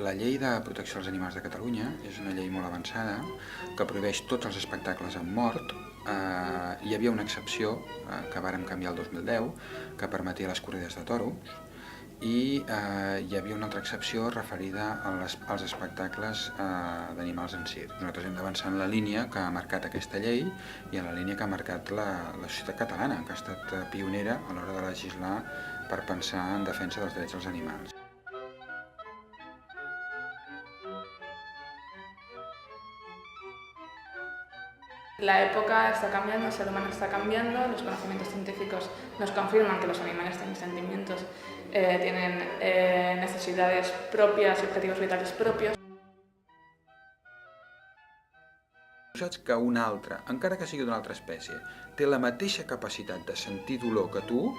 La llei de protecció dels animals de Catalunya és una llei molt avançada que prohibeix tots els espectacles amb mort. Hi havia una excepció que vàrem canviar el 2010 que permetia les corrides de toros i hi havia una altra excepció referida als espectacles d'animals en circ. Nosaltres hem d'avançar en la línia que ha marcat aquesta llei i en la línia que ha marcat la societat catalana, que ha estat pionera a l'hora de legislar per pensar en defensa dels drets dels animals. La época está cambiando, el ser humano está cambiando, los conocimientos científicos nos confirman que los animales tienen sentimientos, tienen necesidades propias y objetivos vitales propios. Saps que un altre, encara que sigui d'una altra espècie, té la mateixa capacitat de sentir dolor que tu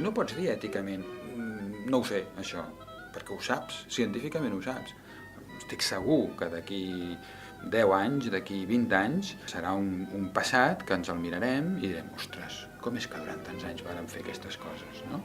no pots dir èticament no ho sé, això, perquè ho saps, científicament ho saps. Estic segur que d'aquí 10 anys, d'aquí 20 anys, serà un passat que ens el mirarem i direm, ostres, com és que durant tants anys vàrem fer aquestes coses, no?